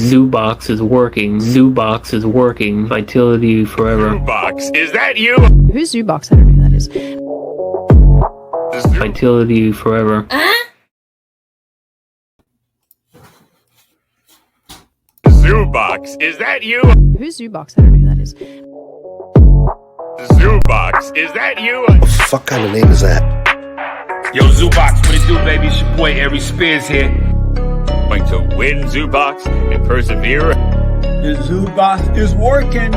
Zoobox is working. Zoobox is working. Vitality forever. Zoobox, is that you? Who's Zoobox? I don't know who that is. Vitality forever. Zoobox, is that you? Who's Zoobox? I don't know who that is. Zoobox, is that you? What the fuck kind of name is that? Yo, Zoobox, what it do, baby? It's your boy, Ari Spears here. Going to win Zoobox and persevere. The Zoobox is working.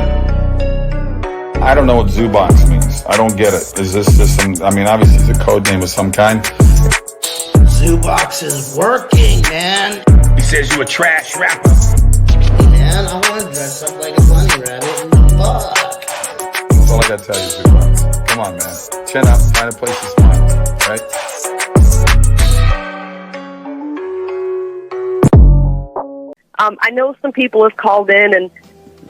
I don't know what Zoobox means. I don't get it. Is this just some, I mean, obviously it's a code name of some kind. Zoobox is working, man. He says you a trash rapper. Man, I want to dress up like a bunny rabbit in the park. That's all I gotta tell you, Zoobox. Come on, man. Chin up, find a place to smile, right? I know some people have called in and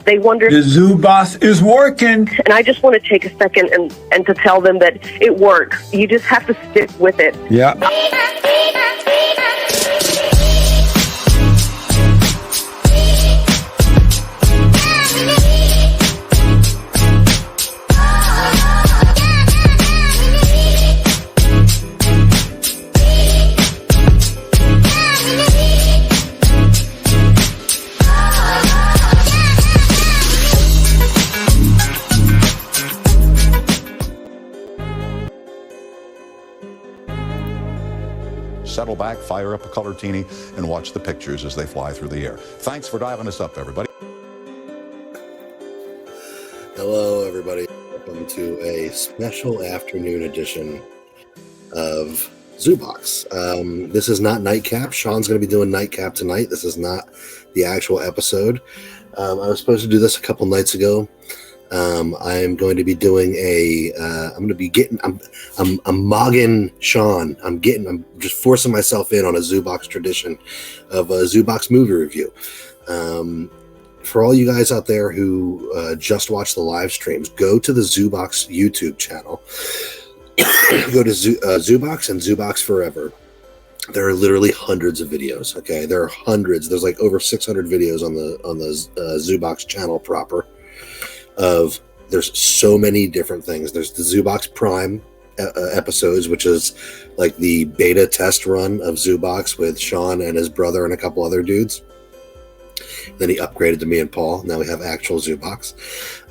they wonder. The Zoobox is working. And I just want to take a second and to tell them that it works. You just have to stick with it. Yeah. Settle back, fire up a Colortini, and watch the pictures as they fly through the air. Thanks for diving us up, everybody. Hello, everybody. Welcome to a special afternoon edition of Zoobox. This is not Nightcap. Sean's going to be doing Nightcap tonight. This is not the actual episode. I was supposed to do this a couple nights ago. I am going to be doing I'm mogging Sean. I'm just forcing myself in on a Zoobox tradition of a Zoobox movie review. For all you guys out there who just watched the live streams, go to the Zoobox YouTube channel. Go to Zoobox and Zoobox Forever. There are literally hundreds of videos. Okay, there are hundreds. There's like over 600 videos on the Zoobox channel proper. There's so many different things. There's the Zoobox Prime episodes, which is like the beta test run of Zoobox with Sean and his brother and a couple other dudes. Then he upgraded to me and Paul. Now we have actual Zoobox.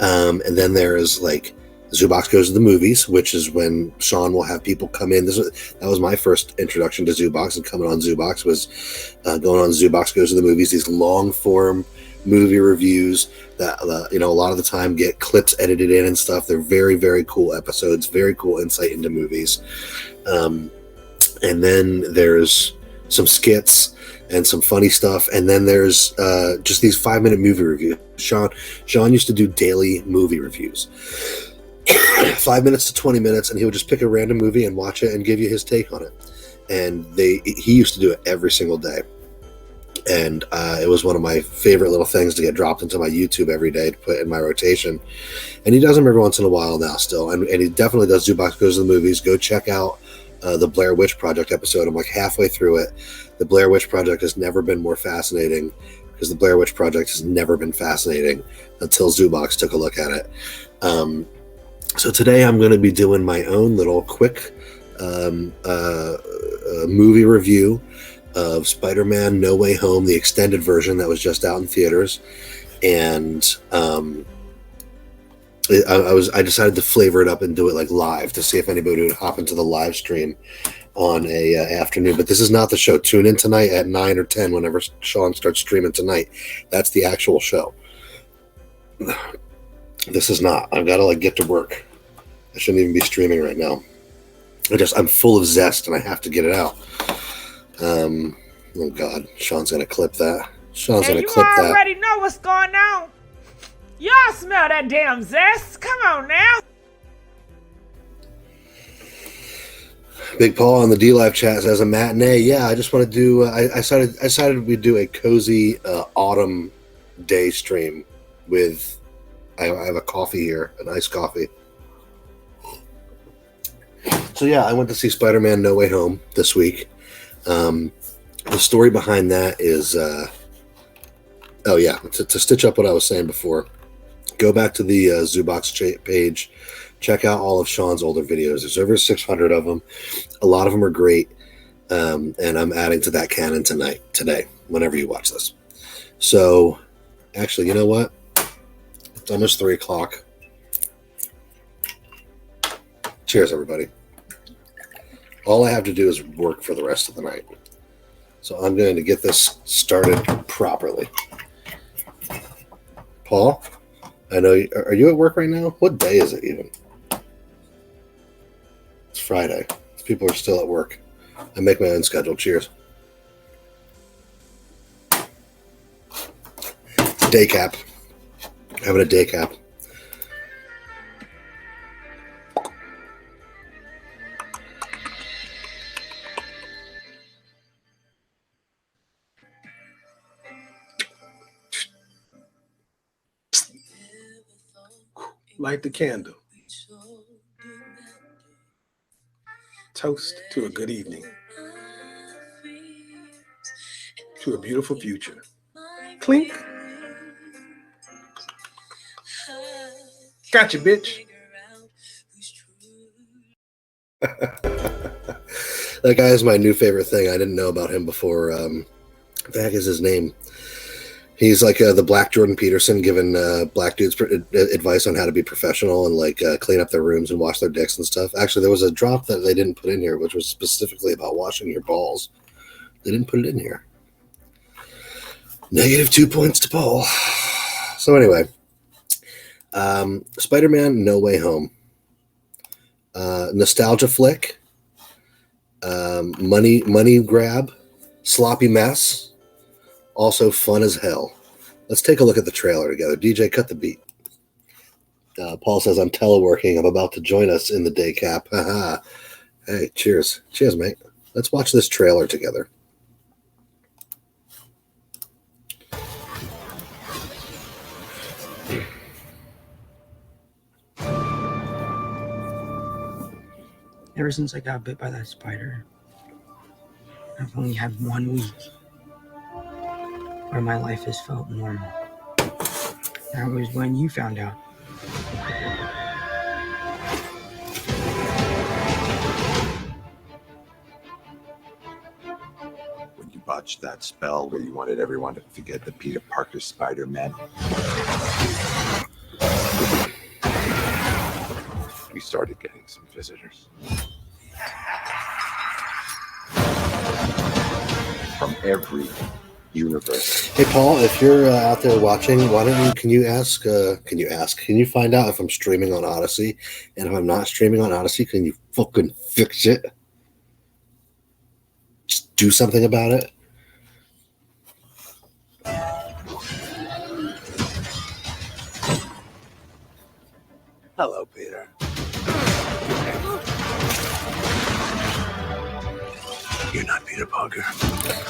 And then there's like Zoobox Goes to the Movies, which is when Sean will have people come in. That was my first introduction to Zoobox, and coming on Zoobox was going on Zoobox Goes to the Movies, these long form movie reviews that a lot of the time get clips edited in and stuff. They're very, very cool episodes, very cool insight into movies. And then there's some skits and some funny stuff, and then there's just these 5-minute movie reviews. Sean used to do daily movie reviews. 5 minutes to 20 minutes, and he would just pick a random movie and watch it and give you his take on it. And he used to do it every single day. And it was one of my favorite little things to get dropped into my YouTube every day to put in my rotation. And he does them every once in a while now still. And he definitely does Zoobox Goes to the Movies. Go check out the Blair Witch Project episode. I'm like halfway through it. The Blair Witch Project has never been more fascinating, because the Blair Witch Project has never been fascinating until Zoobox took a look at it. So today I'm going to be doing my own little quick movie review of Spider-Man No Way Home, the extended version that was just out in theaters. And I decided to flavor it up and do it like live to see if anybody would hop into the live stream on a afternoon. But this is not the show. Tune in tonight at 9 or 10 whenever Sean starts streaming tonight. That's the actual show. This is not. I've got to get to work. I shouldn't even be streaming right now. I'm full of zest and I have to get it out. Oh God, Sean's gonna clip that. Sean's gonna clip that. You already know what's going on. Y'all smell that damn zest. Come on now. Big Paul on the D Live chat says a matinee. Yeah, I just want to do. I decided we'd do a cozy autumn day stream with. I have a coffee here, an iced coffee. So yeah, I went to see Spider-Man No Way Home this week. The story behind that is Oh yeah, to stitch up what I was saying before, go back to the Zoobox page, check out all of Sean's older videos. There's over 600 of them. A lot of them are great, and I'm adding to that canon today, whenever you watch this. So, actually, you know what? It's almost 3 o'clock. Cheers, everybody. All I have to do is work for the rest of the night. So I'm going to get this started properly. Paul, I know. Are you at work right now? What day is it even? It's Friday. People are still at work. I make my own schedule. Cheers. Day cap. Having a day cap. Light the candle. Toast to a good evening. To a beautiful future. Clink. Gotcha, bitch. That guy is my new favorite thing. I didn't know about him before. What the heck is his name? He's like the Black Jordan Peterson, giving black dudes advice on how to be professional and like clean up their rooms and wash their dicks and stuff. Actually, there was a drop that they didn't put in here, which was specifically about washing your balls. They didn't put it in here. -2 points to Paul. So anyway, Spider-Man: No Way Home, nostalgia flick, money grab, sloppy mess. Also fun as hell. Let's take a look at the trailer together. DJ, cut the beat. Paul says, I'm teleworking. I'm about to join us in the day cap. Haha. Hey, cheers. Cheers, mate. Let's watch this trailer together. Ever since I got bit by that spider, I've only had 1 week where my life has felt normal. That was when you found out. When you botched that spell where you wanted everyone to forget the Peter Parker Spider-Man, we started getting some visitors. From every universe. Hey Paul, if you're out there watching, can you find out if I'm streaming on Odyssey? And if I'm not streaming on Odyssey, can you fucking fix it? Just do something about it. Hello, Peter. You're not Peter Parker.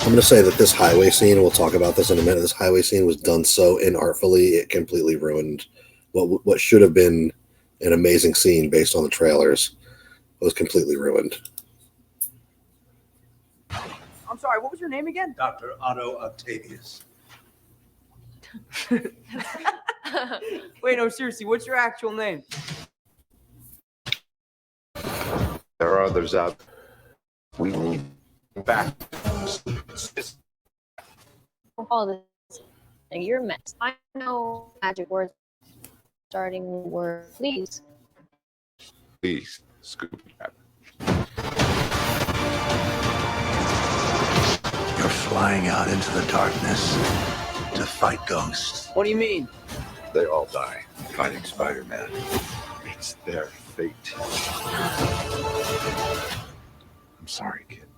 I'm going to say that this highway scene, and we'll talk about this in a minute, this highway scene was done so inartfully, it completely ruined what should have been an amazing scene based on the trailers. It was completely ruined. I'm sorry, what was your name again? Dr. Otto Octavius. Wait, no, seriously, what's your actual name? There are others out. We need back. All this, you're a mess. I know magic words starting with word, please. Please, Scooby. You're flying out into the darkness to fight ghosts. What do you mean? They all die fighting Spider-Man. It's their fate. I'm sorry, kid.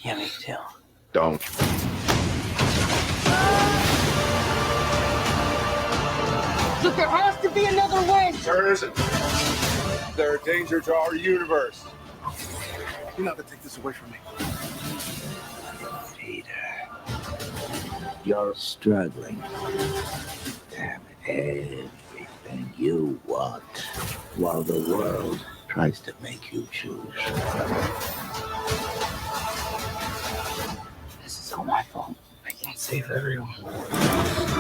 Yeah, me too. Don't. Look, there has to be another way! There isn't. They're a danger to our universe. You're not gonna take this away from me. Peter, you're struggling to have everything you want while the world tries to make you choose. This is all my fault. I can't safe for everyone.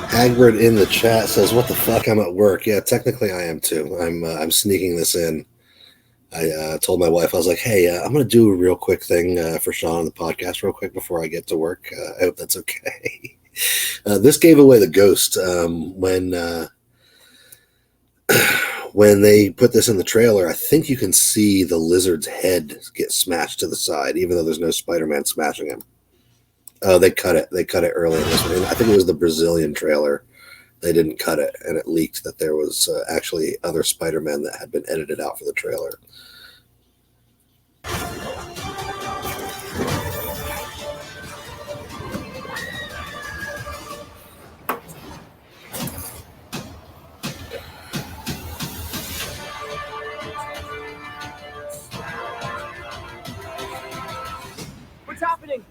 Hagrid in the chat says, "What the fuck? I'm at work." Yeah, technically I am too. I'm sneaking this in. I told my wife, I was like, "Hey, I'm going to do a real quick thing for Sean on the podcast real quick before I get to work. I hope that's okay." This gave away the ghost when they put this in the trailer. I think you can see the lizard's head get smashed to the side, even though there's no Spider-Man smashing him. Oh, they cut it. They cut it early in this one. I think it was the Brazilian trailer. They didn't cut it, and it leaked that there was actually other Spider-Man that had been edited out for the trailer. What's happening?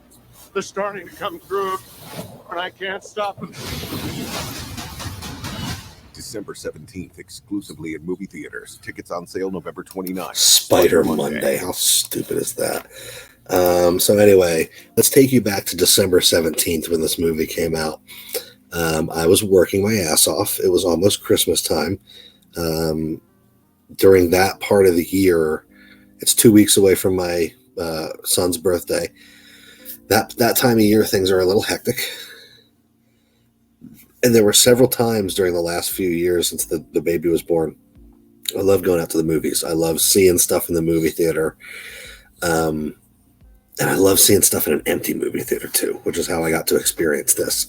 They're starting to come through, and I can't stop them. December 17th, exclusively in movie theaters. Tickets on sale November 29th. Spider Monday. How stupid is that? So anyway, let's take you back to December 17th when this movie came out. I was working my ass off. It was almost Christmas time. During that part of the year, it's 2 weeks away from my son's birthday. That time of year, things are a little hectic. And there were several times during the last few years since the baby was born. I love going out to the movies. I love seeing stuff in the movie theater. And I love seeing stuff in an empty movie theater too, which is how I got to experience this.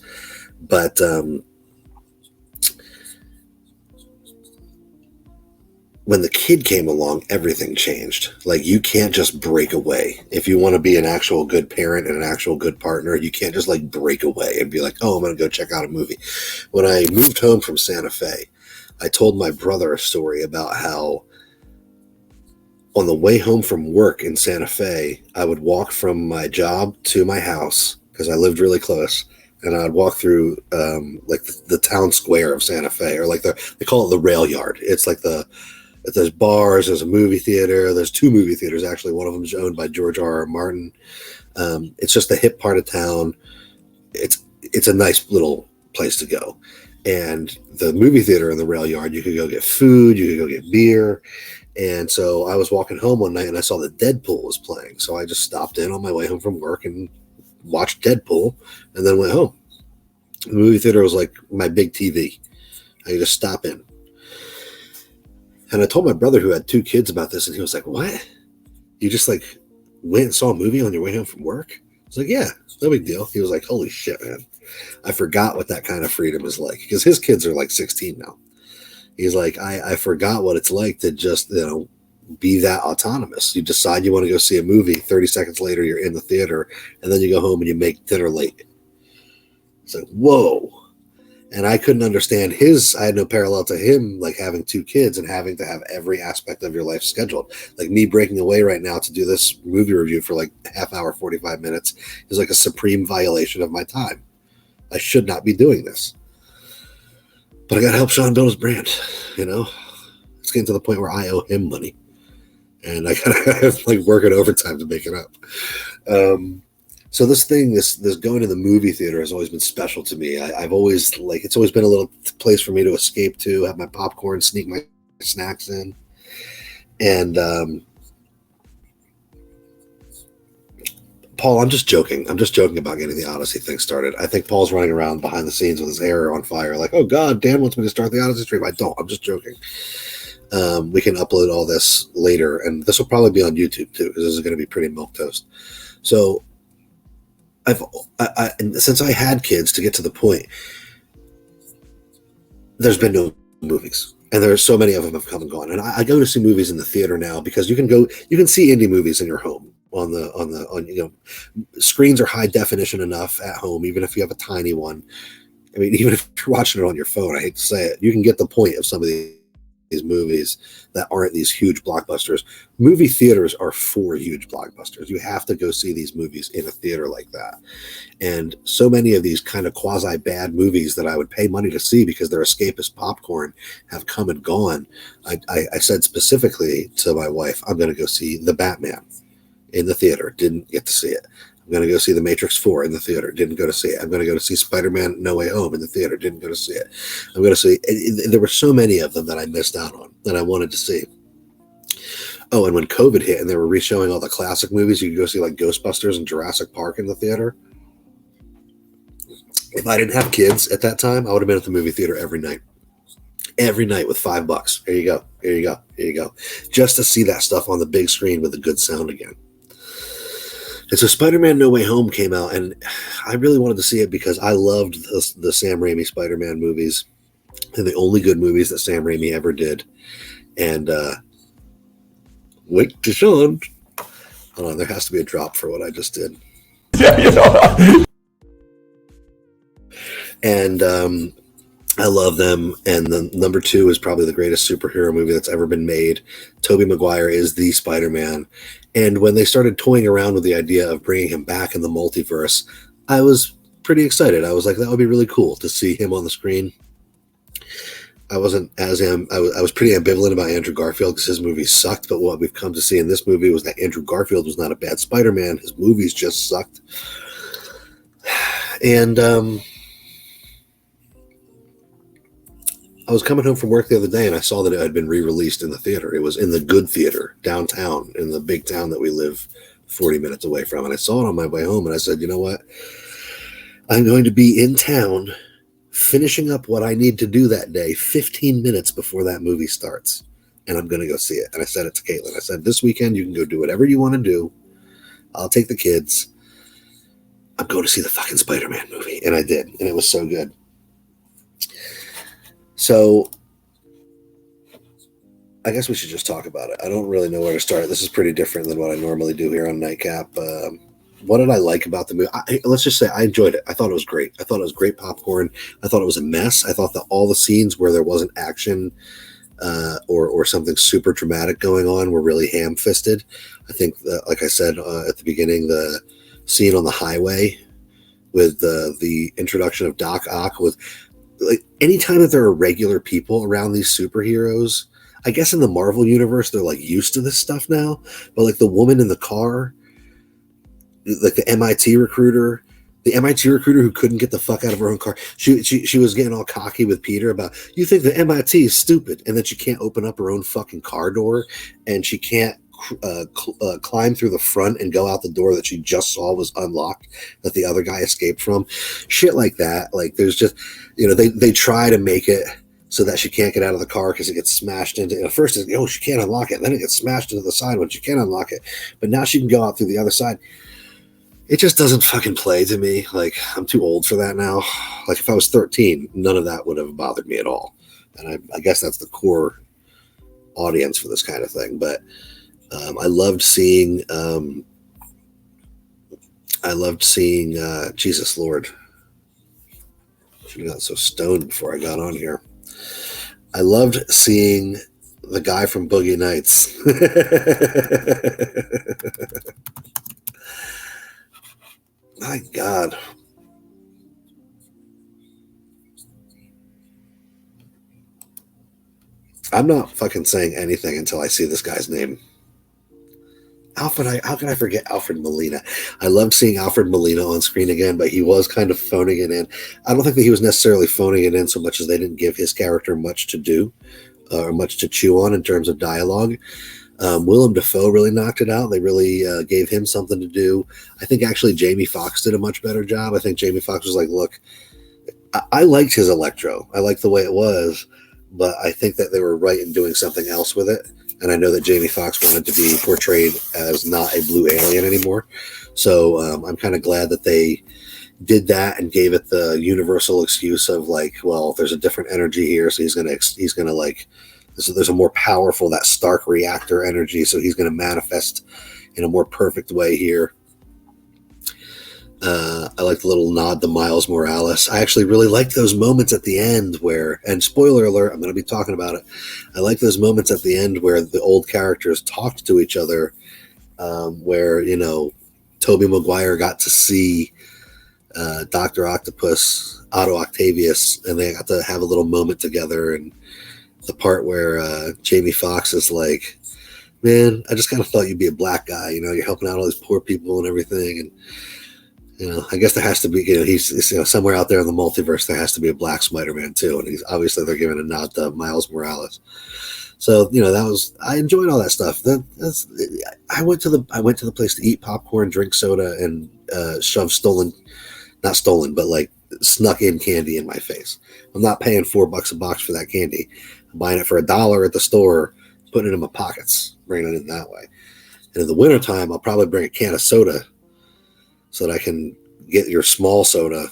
But when the kid came along, everything changed. Like, you can't just break away. If you want to be an actual good parent and an actual good partner, you can't just like break away and be like, "Oh, I'm going to go check out a movie." When I moved home from Santa Fe, I told my brother a story about how on the way home from work in Santa Fe, I would walk from my job to my house because I lived really close. And I'd walk through like the town square of Santa Fe, or like they call it the rail yard. It's like there's bars, there's a movie theater, there's 2 movie theaters actually. One of them is owned by George R.R. Martin. It's just the hip part of town. It's a nice little place to go. And the movie theater in the rail yard, you could go get food, you could go get beer. And so I was walking home one night and I saw that Deadpool was playing. So I just stopped in on my way home from work and watched Deadpool and then went home. The movie theater was like my big TV. I could just stop in. And I told my brother, who had 2 kids, about this, and he was like, "What? You just like went and saw a movie on your way home from work?" I was like, "Yeah, no big deal." He was like, "Holy shit, man. I forgot what that kind of freedom is like." Because his kids are like 16 now. He's like, I forgot what it's like to just, be that autonomous. You decide you want to go see a movie, 30 seconds later, you're in the theater, and then you go home and you make dinner late. It's like, whoa. And I couldn't understand I had no parallel to him, like having 2 kids and having to have every aspect of your life scheduled. Like me breaking away right now to do this movie review for like half hour, 45 minutes is like a supreme violation of my time. I should not be doing this. But I got to help Sean build his brand, It's getting to the point where I owe him money. And I gotta like working overtime to make it up. So this going to the movie theater has always been special to me. I've always it's always been a little place for me to escape to, have my popcorn, sneak my snacks in. And Paul, I'm just joking. I'm just joking about getting the Odyssey thing started. I think Paul's running around behind the scenes with his hair on fire, like, "Oh God, Dan wants me to start the Odyssey stream." I don't. I'm just joking. We can upload all this later, and this will probably be on YouTube too, because this is going to be pretty milquetoast. So since I had kids, to get to the point, there's been no movies, and there's so many of them have come and gone. And I go to see movies in the theater now because you can see indie movies in your home on screens are high definition enough at home, even if you have a tiny one. I mean, even if you're watching it on your phone, I hate to say it, you can get the point of some of these movies that aren't these huge blockbusters. Movie theaters are for huge blockbusters. You have to go see these movies in a theater like that. And so many of these kind of quasi bad movies that I would pay money to see because they're escapist popcorn have come and gone. I said specifically to my wife, I'm going to go see The Batman in the theater. Didn't get to see it. I'm going to go see The Matrix 4 in the theater. Didn't go to see it. I'm going to go to see Spider-Man No Way Home in the theater. Didn't go to see it. I'm going to see there were so many of them that I missed out on that I wanted to see. Oh, and when COVID hit and they were re-showing all the classic movies, you could go see like Ghostbusters and Jurassic Park in the theater. If I didn't have kids at that time, I would have been at the movie theater every night. Every night with $5. Here you go. Here you go. Here you go. Just to see that stuff on the big screen with the good sound again. And so Spider-Man No Way Home came out, and I really wanted to see it because I loved the Sam Raimi Spider-Man movies. They're the only good movies that Sam Raimi ever did. And wait to Sean. Hold on, there has to be a drop for what I just did. Yeah, you know. And I love them. And the number 2 is probably the greatest superhero movie that's ever been made. Tobey Maguire is the Spider-Man. And when they started toying around with the idea of bringing him back in the multiverse, I was pretty excited. I was like, that would be really cool to see him on the screen. I wasn't as I was pretty ambivalent about Andrew Garfield because his movies sucked. But what we've come to see in this movie was that Andrew Garfield was not a bad Spider-Man. His movies just sucked. And I was coming home from work the other day and I saw that it had been re-released in the theater. It was in the good theater downtown in the big town that we live 40 minutes away from. And I saw it on my way home and I said, you know what? I'm going to be in town finishing up what I need to do that day 15 minutes before that movie starts. And I'm going to go see it. And I said it to Caitlin. I said, this weekend you can go do whatever you want to do. I'll take the kids. I'm going to see the fucking Spider-Man movie. And I did. And it was so good. So I guess we should just talk about it. I don't really know where to start. This is pretty different than what I normally do here on Nightcap. What did I like about the movie? Let's just say I enjoyed it. I thought it was great. I thought it was great popcorn. I thought it was a mess. I thought that all the scenes where there wasn't action or something super dramatic going on were really ham-fisted. I think, that, like I said at the beginning, the scene on the highway with the introduction of Doc Ock with like anytime that there are regular people around these superheroes, I guess in the Marvel universe, they're like used to this stuff now, but like the woman in the car, like the MIT recruiter who couldn't get the fuck out of her own car. She was getting all cocky with Peter about, you think the MIT is stupid, and that she can't open up her own fucking car door, and she can't climb through the front and go out the door that she just saw was unlocked that the other guy escaped from. Shit like that. Like there's just, they try to make it so that she can't get out of the car because it gets smashed into. At first, it's, she can't unlock it. Then it gets smashed into the side when she can't unlock it. But now she can go out through the other side. It just doesn't fucking play to me. Like, I'm too old for that now. Like, if I was 13, none of that would have bothered me at all. And I guess that's the core audience for this kind of thing. But I loved seeing Jesus Lord. She got so stoned before I got on here. I loved seeing the guy from Boogie Nights. My God. I'm not fucking saying anything until I see this guy's name. Alfred, how can I forget Alfred Molina? I loved seeing Alfred Molina on screen again, but he was kind of phoning it in. I don't think that he was necessarily phoning it in so much as they didn't give his character much to do or much to chew on in terms of dialogue. Willem Dafoe really knocked it out. They really gave him something to do. I think actually Jamie Foxx did a much better job. I think Jamie Foxx was like, look, I liked his Electro. I liked the way it was, but I think that they were right in doing something else with it. And I know that Jamie Foxx wanted to be portrayed as not a blue alien anymore. So I'm kind of glad that they did that and gave it the universal excuse of like, well, there's a different energy here. So he's going to like, so there's a more powerful, that Stark reactor energy. So he's going to manifest in a more perfect way here. I like the little nod to Miles Morales. I actually really liked those moments at the end where, and spoiler alert, I'm going to be talking about it. I like those moments at the end where the old characters talked to each other, where, Tobey Maguire got to see Dr. Octopus, Otto Octavius, and they got to have a little moment together. And the part where Jamie Foxx is like, man, I just kind of thought you'd be a black guy. You know, you're helping out all these poor people and everything. And, you know, I guess there has to be, you know, he's you know, somewhere out there in the multiverse, there has to be a black Spider-Man too. And he's obviously they're giving a nod to Miles Morales. So, you know, I enjoyed all that stuff. I went to the place to eat popcorn, drink soda, and shove not stolen, but like snuck in candy in my face. I'm not paying $4 a box for that candy. I'm buying it for $1 at the store, putting it in my pockets, bringing it in that way. And in the wintertime, I'll probably bring a can of soda so that I can get your small soda.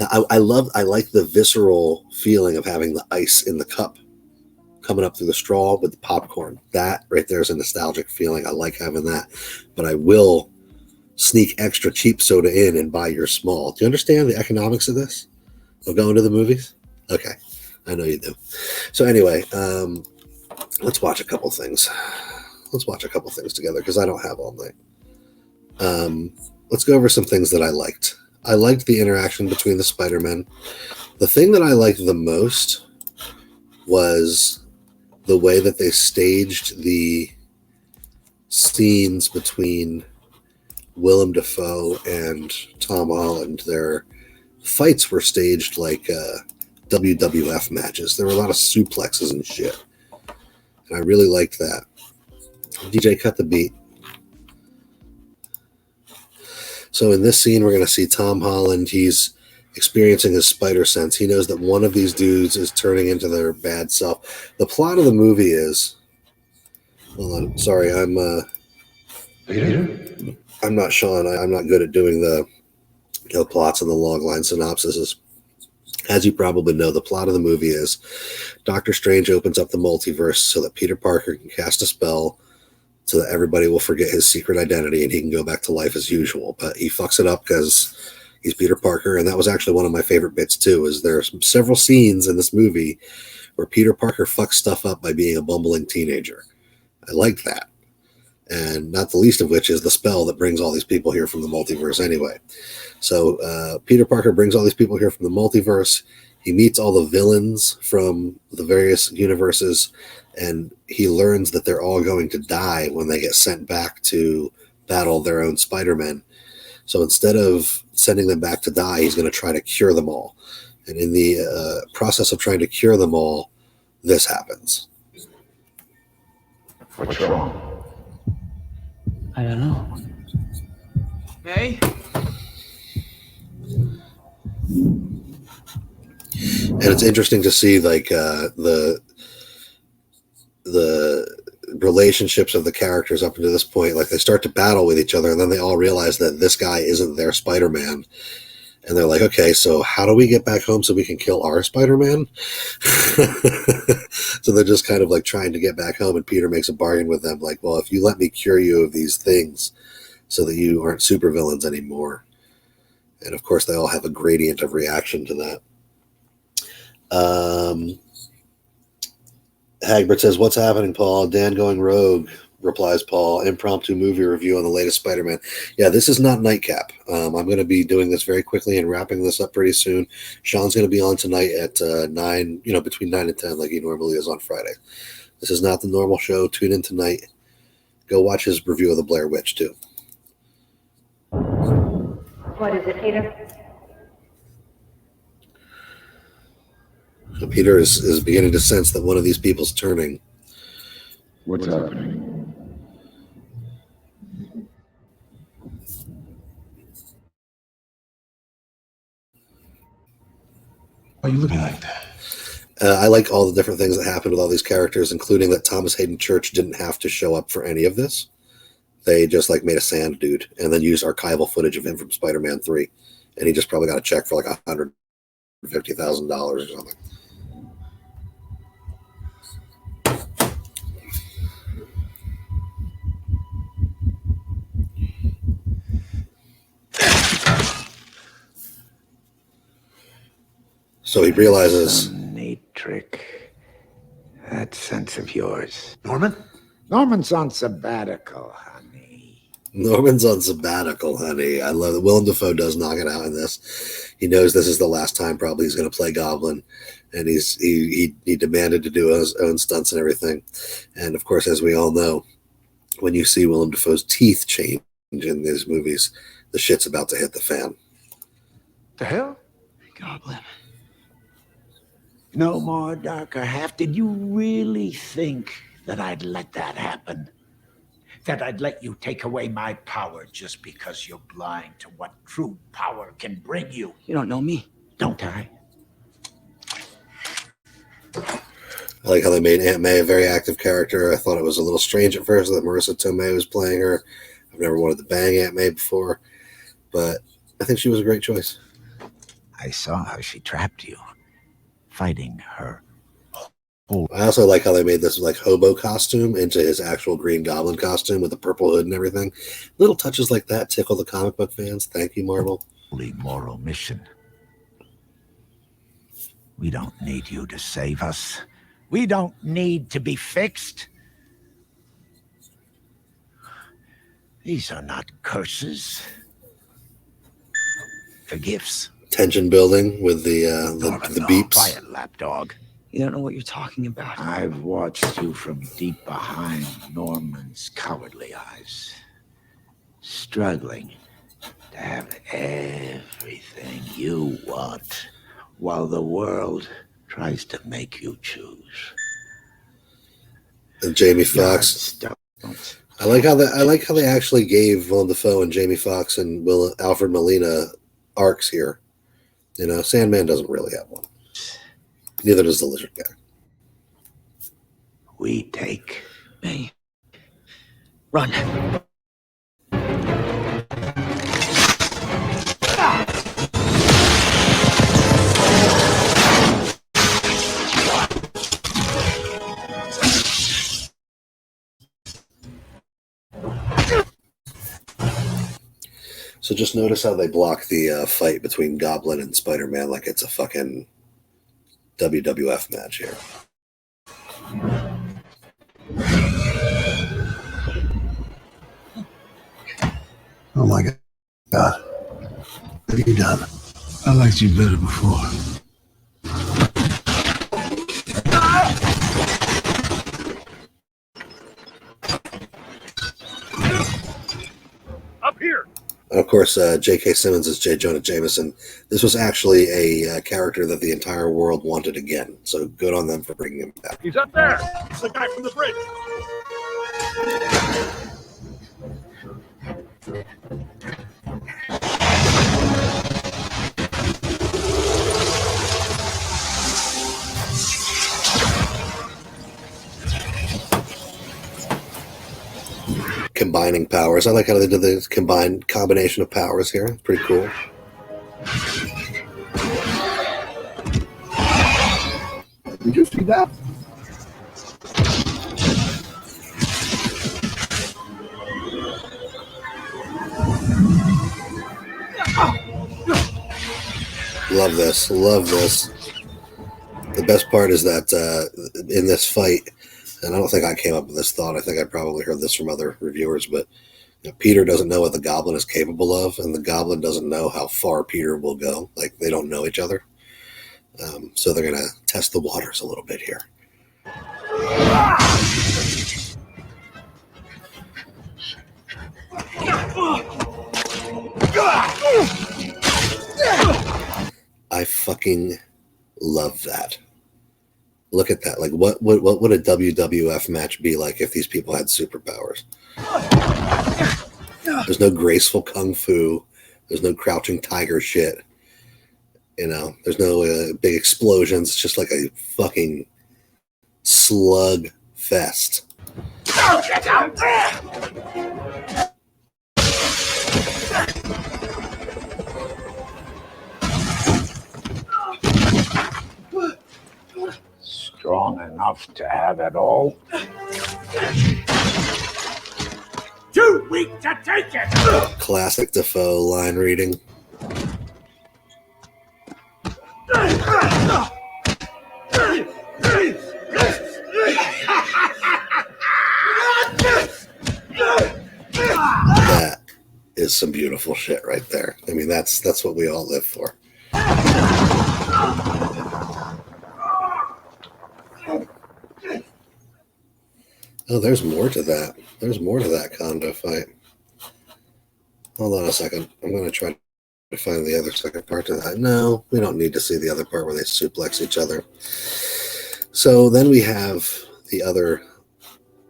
Now, I like the visceral feeling of having the ice in the cup coming up through the straw with the popcorn. That right there is a nostalgic feeling. I like having that. But I will sneak extra cheap soda in and buy your small. Do you understand the economics of this? Of going to the movies? Okay. I know you do. So anyway, let's watch a couple things. Let's watch a couple things together because I don't have all night. Let's go over some things that I liked. I liked the interaction between the Spider-Men. The thing that I liked the most was the way that they staged the scenes between Willem Dafoe and Tom Holland. Their fights were staged like WWF matches. There were a lot of suplexes and shit. And I really liked that. DJ, cut the beat. So in this scene, we're going to see Tom Holland. He's experiencing his spider sense. He knows that one of these dudes is turning into their bad self. The plot of the movie is... Hold on. Sorry, I'm not Sean. I'm not good at doing the plots and the logline synopsises. As you probably know, the plot of the movie is Doctor Strange opens up the multiverse so that Peter Parker can cast a spell so that everybody will forget his secret identity and he can go back to life as usual. But he fucks it up because he's Peter Parker, and that was actually one of my favorite bits too, is there's several scenes in this movie where Peter Parker fucks stuff up by being a bumbling teenager. I liked that. And not the least of which is the spell that brings all these people here from the multiverse anyway. So Peter Parker brings all these people here from the multiverse. He meets all the villains from the various universes, and he learns that they're all going to die when they get sent back to battle their own Spider-Men. So instead of sending them back to die, he's going to try to cure them all. And in the process of trying to cure them all, this happens. What's wrong? I don't know. Hey? And it's interesting to see like the relationships of the characters up until this point. Like they start to battle with each other, and then they all realize that this guy isn't their Spider-Man. And they're like, okay, so how do we get back home so we can kill our Spider-Man? So they're just kind of like trying to get back home, and Peter makes a bargain with them. Like, well, if you let me cure you of these things so that you aren't supervillains anymore. And of course, they all have a gradient of reaction to that. Hagbert says, what's happening, Paul? Dan going rogue, replies Paul. Impromptu movie review on the latest Spider-Man. Yeah, this is not Nightcap. I'm going to be doing this very quickly and wrapping this up pretty soon. Sean's going to be on tonight at 9, between 9 and 10 like he normally is on Friday. This is not the normal show. Tune in tonight. Go watch his review of the Blair Witch, too. What is it, Peter? So Peter is beginning to sense that one of these people's turning. What's happening? Why are you looking like that? I like all the different things that happened with all these characters, including that Thomas Hayden Church didn't have to show up for any of this. They just like made a sand dude and then used archival footage of him from Spider-Man 3. And he just probably got a check for like $150,000 or something. So he realizes... Neat trick. That sense of yours. Norman? Norman's on sabbatical, honey. Norman's on sabbatical, honey. I love it. Willem Dafoe does knock it out in this. He knows this is the last time probably he's going to play Goblin. And he demanded to do his own stunts and everything. And of course, as we all know, when you see Willem Dafoe's teeth change in these movies, the shit's about to hit the fan. The hell? Goblin. No more darker half. Did you really think that I'd let that happen? That I'd let you take away my power just because you're blind to what true power can bring you? You don't know me. Don't I? I like how they made Aunt May a very active character. I thought it was a little strange at first that Marissa Tomei was playing her. I've never wanted to bang Aunt May before, but I think she was a great choice. I saw how she trapped you, fighting her. I also like how they made this like hobo costume into his actual Green Goblin costume with the purple hood and everything. Little touches like that tickle the comic book fans. Thank you, Marvel. Holy moral mission. We don't need you to save us. We don't need to be fixed. These are not curses. They're gifts. Tension building with the beeps. Quiet, lapdog. You don't know what you're talking about. I've watched you from deep behind Norman's cowardly eyes, struggling to have everything you want, while the world tries to make you choose. And Jamie Foxx. I like how they actually gave Willem Dafoe and Jamie Foxx and Alfred Molina arcs here. You know, Sandman doesn't really have one. Neither does the Lizard guy. We take May. Run. So just notice how they block the fight between Goblin and Spider-Man like it's a fucking WWF match here. Oh my God. What have you done? I liked you better before. Up here. Of course, J.K. Simmons is J. Jonah Jameson. This was actually a character that the entire world wanted again. So good on them for bringing him back. He's up there. It's the guy from the bridge. Combining powers. I like how they did the combination of powers here. Pretty cool. Did you see that? Love this. Love this. The best part is that in this fight, and I don't think I came up with this thought. I think I probably heard this from other reviewers, but you know, Peter doesn't know what the Goblin is capable of, and the Goblin doesn't know how far Peter will go. Like, they don't know each other. So they're going to test the waters a little bit here. I fucking love that. Look at that. Like, what would a WWF match be like if these people had superpowers? There's no graceful kung fu. There's no crouching tiger shit. You know, there's no big explosions. It's just like a fucking slug fest. Get out there! strong enough to have it all. Too weak to take it! Classic Defoe line reading. That is some beautiful shit right there. I mean, that's what we all live for. Oh, there's more to that. There's more to that condo fight. Hold on a second. I'm going to try to find the other second part to that. No, we don't need to see the other part where they suplex each other. So then we have the other.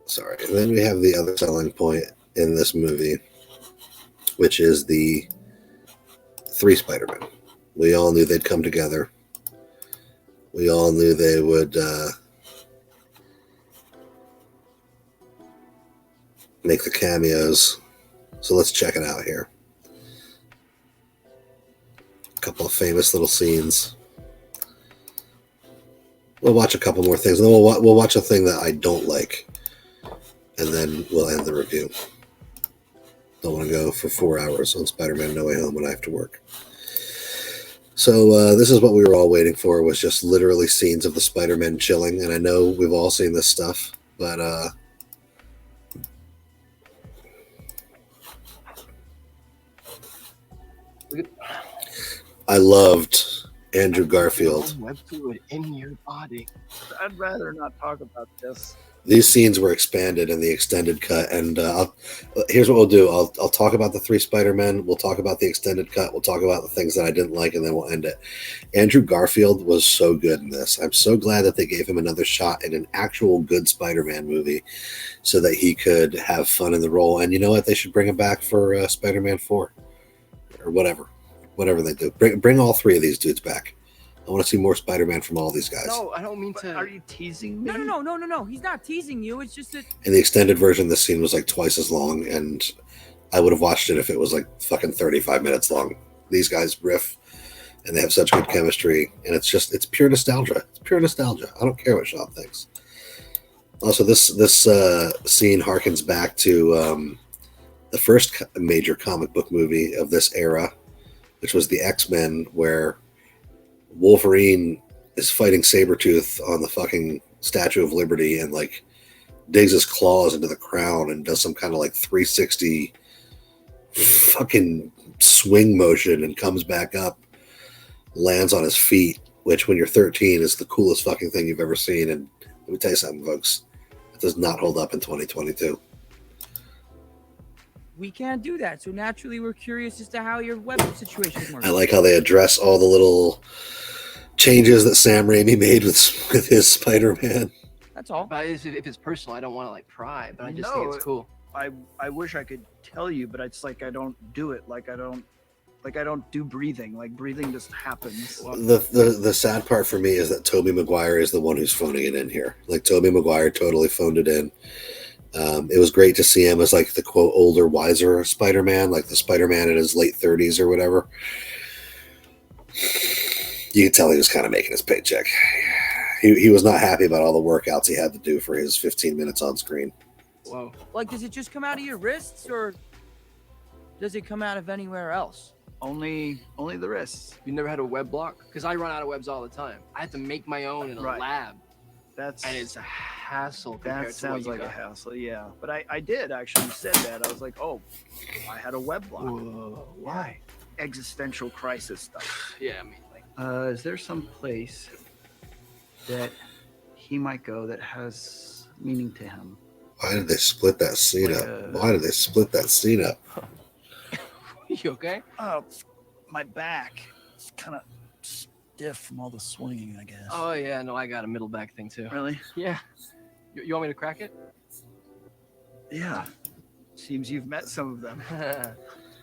Sorry. Then we have the other selling point in this movie, which is the 3 Spider-Men. We all knew they'd come together. We all knew they would make the cameos. So let's check it out here. A couple of famous little scenes. We'll watch a couple more things, and then we'll watch a thing that I don't like, and then we'll end the review. Don't want to go for 4 hours on Spider-Man No Way Home when I have to work. So this is what we were all waiting for, was just literally scenes of the Spider-Men chilling. And I know we've all seen this stuff, but I loved Andrew Garfield. Web fluid in your body. I'd rather not talk about this. These scenes were expanded in the extended cut, and here's what we'll do. I'll talk about the 3 Spider-Men. We'll talk about the extended cut. We'll talk about the things that I didn't like, and then we'll end it. Andrew Garfield was so good in this. I'm so glad that they gave him another shot in an actual good Spider-Man movie so that he could have fun in the role. And you know what? They should bring him back for Spider-Man 4 or whatever they do. Bring all 3 of these dudes back. I want to see more Spider-Man from all these guys. No, I don't mean to. Are you teasing me? No. He's not teasing you. It's just that. In the extended version, this scene was like twice as long, and I would have watched it if it was like fucking 35 minutes long. These guys riff, and they have such good chemistry, and it's pure nostalgia. It's pure nostalgia. I don't care what Sean thinks. Also, this scene harkens back to the first major comic book movie of this era, which was the X-Men, where Wolverine is fighting Sabretooth on the fucking Statue of Liberty and like digs his claws into the crown and does some kind of like 360 fucking swing motion and comes back up, lands on his feet, which when you're 13 is the coolest fucking thing you've ever seen. And let me tell you something, folks, it does not hold up in 2022. We can't do that. So naturally, we're curious as to how your web situation works. I like how they address all the little changes that Sam Raimi made with his Spider-Man. That's all. But if it's personal, I don't want to like pry, but I just think it's cool. I wish I could tell you, but it's like I don't do it. Like I don't do breathing. Like breathing just happens. The sad part for me is that Tobey Maguire is the one who's phoning it in here. Like Tobey Maguire totally phoned it in. It was great to see him as like the quote older, wiser Spider-Man, like the Spider-Man in his late 30s or whatever. You could tell he was kind of making his paycheck. He was not happy about all the workouts he had to do for his 15 minutes on screen. Whoa. Like, does it just come out of your wrists, or does it come out of anywhere else? Only the wrists. You never had a web block? Because I run out of webs all the time. I have to make my own in a lab. And it's a hassle. That sounds like a hassle, yeah. But I did actually said that. I was like, oh, I had a web block. Whoa, why? Existential crisis stuff. Yeah, I mean, like. Is there some place that he might go that has meaning to him? Why did they split that scene up? Why did they split that scene up? You okay? Oh, my back. It's kind of stiff from all the swinging, I guess. Oh, yeah, no, I got a middle back thing too. Really? Yeah. You want me to crack it? Yeah. Seems you've met some of them.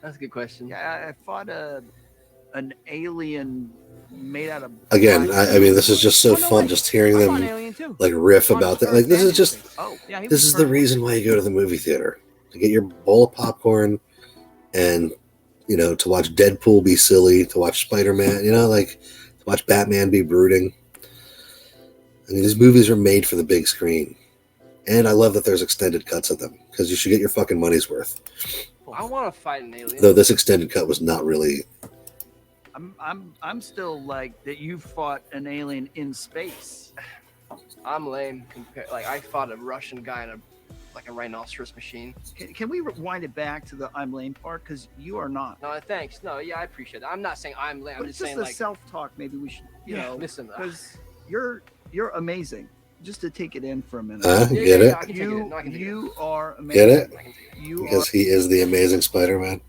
That's a good question. Yeah, I fought an alien made out of. Again, I mean, this is just so fun, just hearing them like riff about that. Like, this is just, this is the reason why you go to the movie theater, to get your bowl of popcorn and, you know, to watch Deadpool be silly, to watch Spider-Man, you know, like to watch Batman be brooding. I mean, these movies are made for the big screen. And I love that there's extended cuts of them, because you should get your fucking money's worth. I want to fight an alien. Though this extended cut was not really. I'm still like that. You fought an alien in space. I'm lame. Like I fought a Russian guy in a rhinoceros machine. Can we rewind it back to the I'm lame part? Because you are not. No, thanks. No, yeah, I appreciate that. I'm not saying I'm lame. I'm but just it's saying the like self-talk. Maybe we should, you know, listen, because you're amazing. just to take it in for a minute. Get it? I can take it. No, I can take it. You are amazing. Get it? You Because he is the Amazing Spider-Man.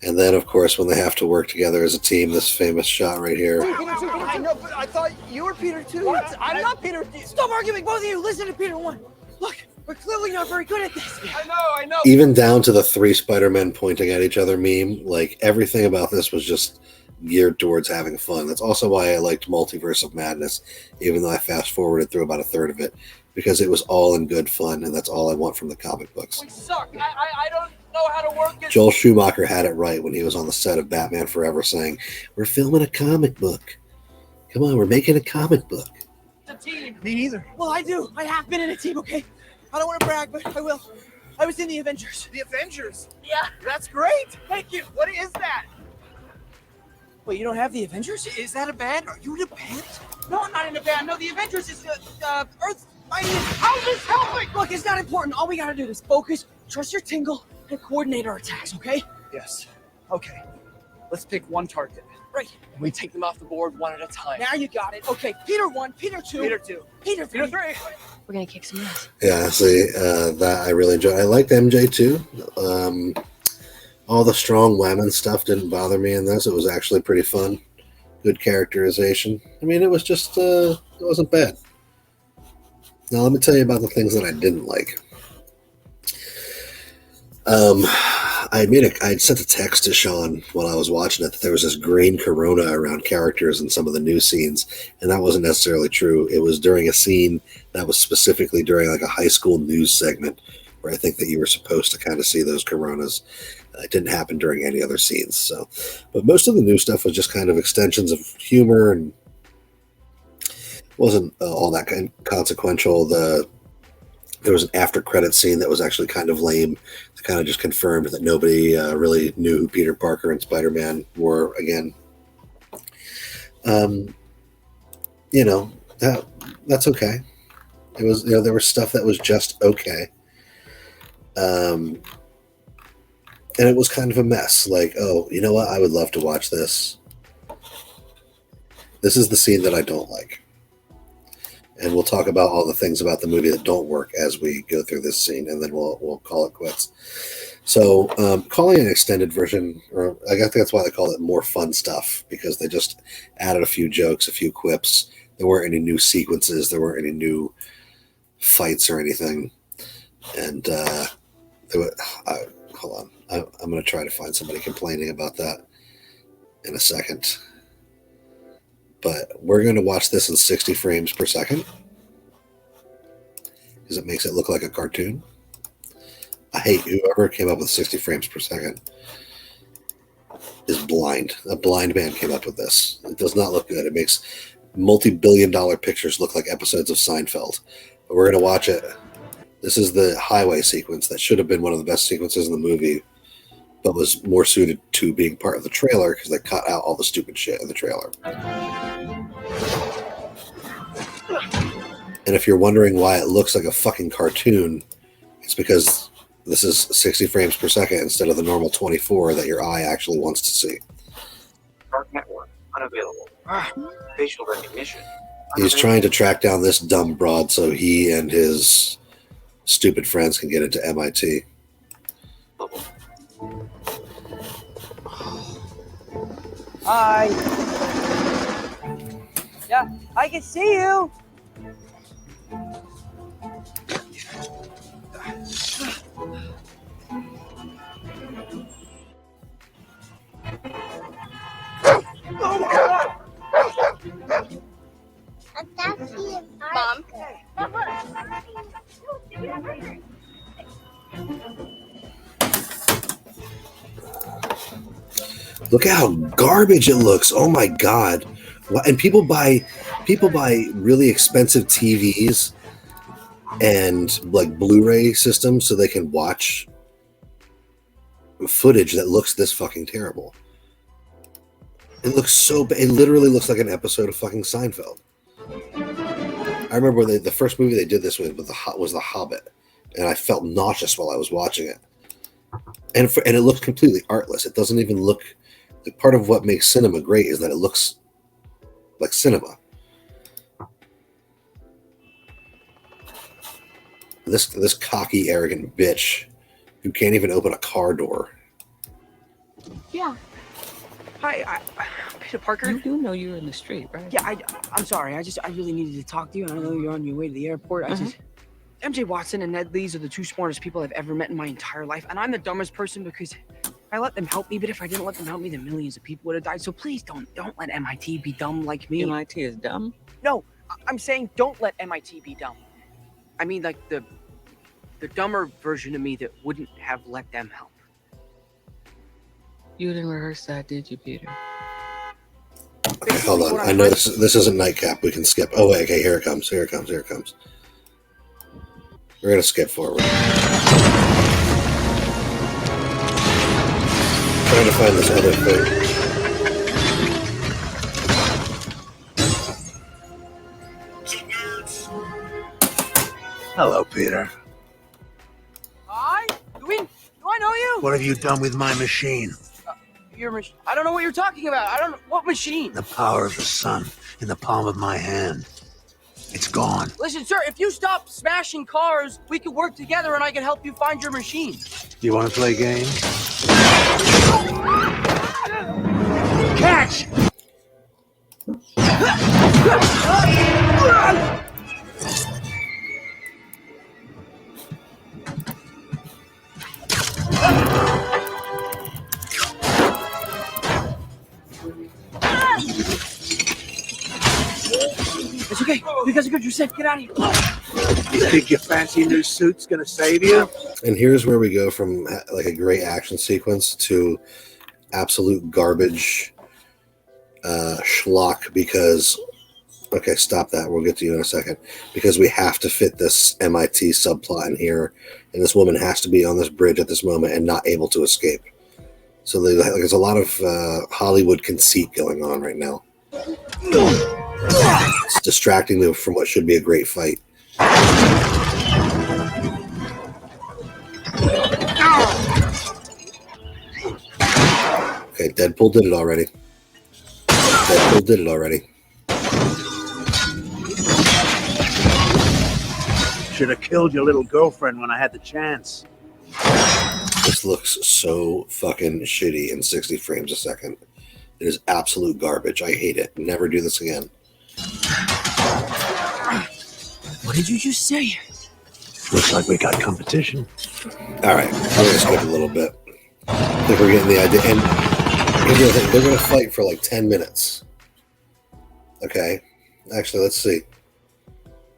And then, of course, when they have to work together as a team, this famous shot right here. I know, but I thought you were Peter too. What? I'm not Peter. Stop arguing, both of you. Listen to Peter 1. Look, we're clearly not very good at this. I know. Even down to the 3 Spider-Men pointing at each other meme, like everything about this was just geared towards having fun. That's also why I liked Multiverse of Madness, even though I fast forwarded through about a third of it, because it was all in good fun, and that's all I want from the comic books. We suck. I don't know how to work it. Joel Schumacher had it right when he was on the set of Batman Forever saying, "We're filming a comic book. Come on, we're making a comic book." The team. Me neither. Well, I do. I have been in a team, okay? I don't want to brag, but I will. I was in the Avengers. The Avengers. Yeah. That's great. Thank you. What is that? Wait, you don't have the Avengers? Is that a band? Are you in a band? No, I'm not in a band. No, the Avengers is Earth. How's this helping? Look, it's not important. All we gotta do is focus, trust your tingle, and coordinate our attacks, okay? Yes. Okay. Let's pick one target. Right. We take them off the board one at a time. Now you got it. Okay, Peter 1, Peter 2. Peter 2. Peter 3. Peter 3. We're gonna kick some ass. Yeah, see, that I really enjoyed. I liked MJ too. All the strong women stuff didn't bother me in this. It was actually pretty fun. Good characterization. I mean, it was just, it wasn't bad. Now, let me tell you about the things that I didn't like. I sent a text to Sean while I was watching it that there was this green corona around characters in some of the new scenes, and that wasn't necessarily true. It was during a scene that was specifically during like a high school news segment where I think that you were supposed to kind of see those coronas. It didn't happen during any other scenes. So, but most of the new stuff was just kind of extensions of humor and wasn't all that consequential. There was an after credit scene that was actually kind of lame. That kind of just confirmed that nobody really knew who Peter Parker and Spider-Man were again. You know, that's okay. It was, you know, there was stuff that was just okay. And it was kind of a mess. Like, oh, you know what? I would love to watch this. This is the scene that I don't like. And we'll talk about all the things about the movie that don't work as we go through this scene, and then we'll call it quits. So calling an extended version, or I think that's why they call it more fun stuff, because they just added a few jokes, a few quips. There weren't any new sequences. There weren't any new fights or anything. And hold on. I'm going to try to find somebody complaining about that in a second. But we're going to watch this in 60 frames per second because it makes it look like a cartoon. I hate whoever came up with 60 frames per second is blind. A blind man came up with this. It does not look good. It makes multi-billion-dollar pictures look like episodes of Seinfeld. But we're going to watch it. This is the highway sequence that should have been one of the best sequences in the movie, but was more suited to being part of the trailer because they cut out all the stupid shit in the trailer. And if you're wondering why it looks like a fucking cartoon, it's because this is 60 frames per second instead of the normal 24 that your eye actually wants to see. Dark network unavailable. Facial recognition. He's trying to track down this dumb broad so he and his stupid friends can get into MIT. Hi. Yeah, I can see you. Mom. Look at how garbage it looks. Oh my god. And people buy really expensive TVs and like Blu-ray systems so they can watch footage that looks this fucking terrible. It looks so bad. It literally looks like an episode of fucking Seinfeld. I remember the first movie they did this with was The Hobbit, and I felt nauseous while I was watching it. And it looks completely artless. It doesn't even look. Like, part of what makes cinema great is that it looks like cinema. This cocky, arrogant bitch who can't even open a car door. Yeah. Hi, Peter Parker. You do know you're in the street, right? Yeah, I'm sorry. I really needed to talk to you. I know you're on your way to the airport. MJ Watson and Ned Lees are the two smartest people I've ever met in my entire life, and I'm the dumbest person because I let them help me. But if I didn't let them help me, then millions of people would have died. So please don't let MIT be dumb like me. MIT is dumb? No, I'm saying don't let MIT be dumb. I mean, like the dumber version of me that wouldn't have let them help. You didn't rehearse that, did you, Peter? Okay, hold on. I know this isn't Nightcap. We can skip. Oh, wait. Okay, here it comes. Here it comes. Here it comes. We're going to skip forward. Trying to find this other thing. Hello, Peter. Hi? Do I know you? What have you done with my machine? Your machine? I don't know what you're talking about. I don't know. What machine? The power of the sun in the palm of my hand. It's gone. Listen, sir, if you stop smashing cars, we can work together and I can help you find your machine. You want to play games? Catch! It's okay. You guys are good. You're safe. Get out of here. You think your fancy new suit's gonna save you? And here's where we go from like a great action sequence to absolute garbage schlock because, okay, stop that. We'll get to you in a second. Because we have to fit this MIT subplot in here. And this woman has to be on this bridge at this moment and not able to escape. So there's a lot of Hollywood conceit going on right now. It's distracting me from what should be a great fight. Okay, Deadpool did it already. Should have killed your little girlfriend when I had the chance. This looks so fucking shitty in 60 frames a second. It is absolute garbage. I hate it. Never do this again. What did you just say? Looks like we got competition. All right, we're going to skip a little bit. I think we're getting the idea. And here's the other thing. They're going to fight for like 10 minutes. Okay. Actually, let's see.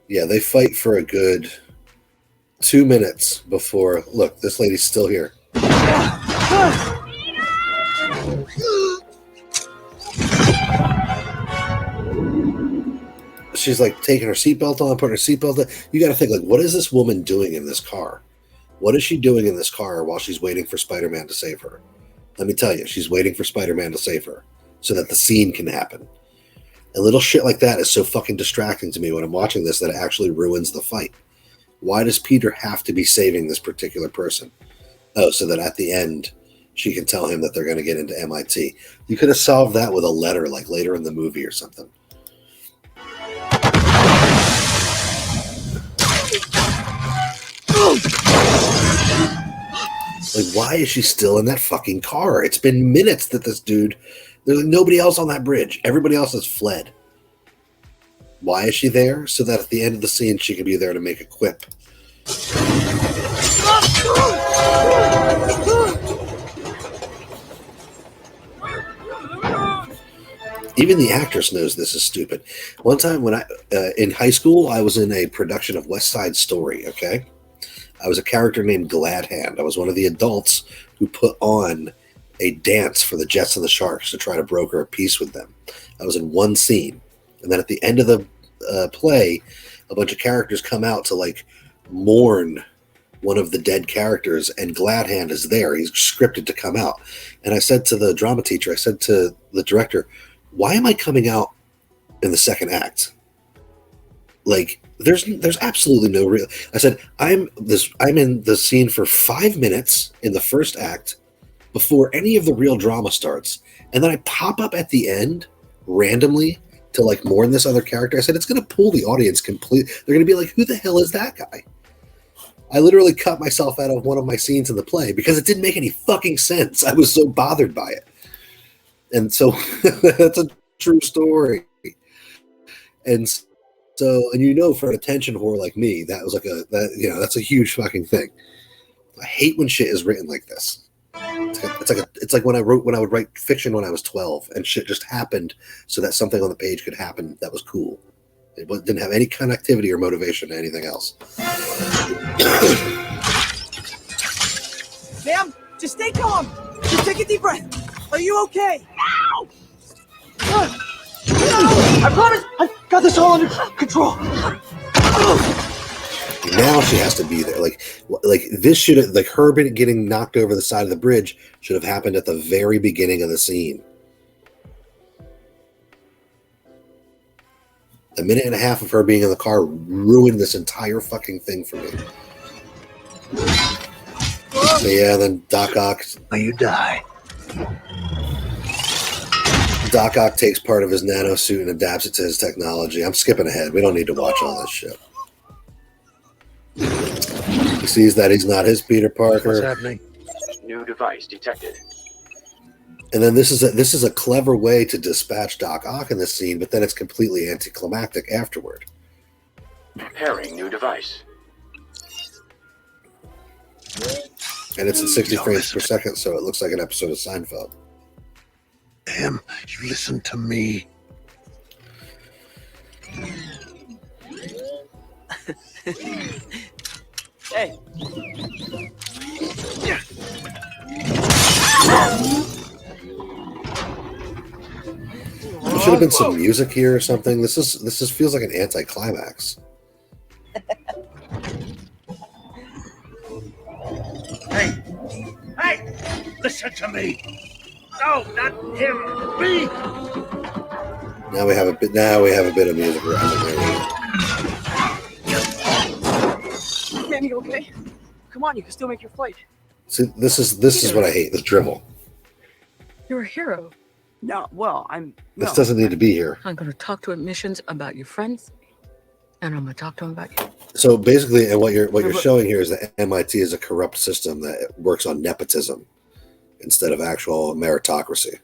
Yeah, they fight for a good 2 minutes before... Look, this lady's still here. She's like taking her seatbelt on, putting her seatbelt on. You got to think, like, what is this woman doing in this car? What is she doing in this car while she's waiting for Spider-Man to save her? Let me tell you, she's waiting for Spider-Man to save her so that the scene can happen. And little shit like that is so fucking distracting to me when I'm watching this that it actually ruins the fight. Why does Peter have to be saving this particular person? Oh, so that at the end, she can tell him that they're going to get into MIT. You could have solved that with a letter, like later in the movie or something. Like, why is she still in that fucking car? It's been minutes that this dude... There's nobody else on that bridge. Everybody else has fled. Why is she there? So that at the end of the scene, she can be there to make a quip. Even the actress knows this is stupid. One time when in high school, I was in a production of West Side Story, okay? I was a character named Glad Hand. I was one of the adults who put on a dance for the Jets and the Sharks to try to broker a peace with them. I was in one scene. And then at the end of the play, a bunch of characters come out to like mourn one of the dead characters, and Glad Hand is there. He's scripted to come out. And I said to the drama teacher, I said to the director, why am I coming out in the second act? Like, there's absolutely no real... I said, I'm in the scene for 5 minutes in the first act before any of the real drama starts. And then I pop up at the end randomly to like mourn this other character. I said, it's going to pull the audience completely. They're going to be like, who the hell is that guy? I literally cut myself out of one of my scenes in the play because it didn't make any fucking sense. I was so bothered by it. And so that's a true story. And so, and you know, for an attention whore like me, that was like that's a huge fucking thing. I hate when shit is written like this. It's like when I would write fiction when I was 12 and shit just happened so that something on the page could happen that was cool. It didn't have any connectivity or motivation to anything else. Sam, just stay calm. Just take a deep breath. Are you okay? No! I promise I've got this all under control. Now she has to be there. Like this should have, like her getting knocked over the side of the bridge should have happened at the very beginning of the scene. A minute and a half of her being in the car ruined this entire fucking thing for me. So yeah, then Doc Ock. You die. Doc Ock takes part of his nano suit and adapts it to his technology. I'm skipping ahead. We don't need to watch all this shit. He sees that he's not his Peter Parker. What's happening? New device detected. And then this is a clever way to dispatch Doc Ock in this scene, but then it's completely anticlimactic afterward. Pairing new device. And it's in 60 frames per second, so it looks like an episode of Seinfeld. Sam, you listen to me. Hey. There should have been some music here or something. This feels like an anticlimax. Hey, listen to me. No, not him. Me. Now we have a bit of music around the radio. Sam, you okay? Come on, you can still make your flight. See, this is what I hate. This drivel. You're a hero. No, well, This doesn't need to be here. I'm going to talk to admissions about your friends, and I'm going to talk to them about you. So basically, and what you're showing here is that MIT is a corrupt system that works on nepotism instead of actual meritocracy.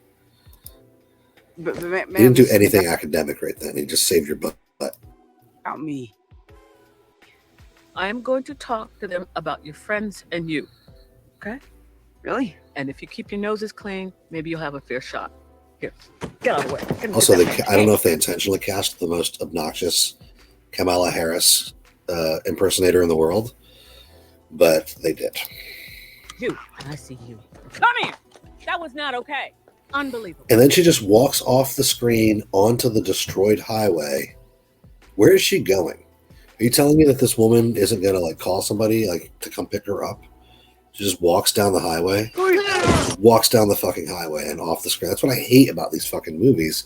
But He didn't do anything academic right then. He just saved your butt. About me. I am going to talk to them about your friends and you. Okay? Really? And if you keep your noses clean, maybe you'll have a fair shot. Here, get out of the way. Also, I don't know if they intentionally cast the most obnoxious Kamala Harris impersonator in the world, but they did. You, and I see you. Come here! That was not okay. Unbelievable. And then she just walks off the screen onto the destroyed highway. Where is she going? Are you telling me that this woman isn't going to like call somebody like to come pick her up? She just walks down the highway. Walks down the fucking highway and off the screen. That's what I hate about these fucking movies.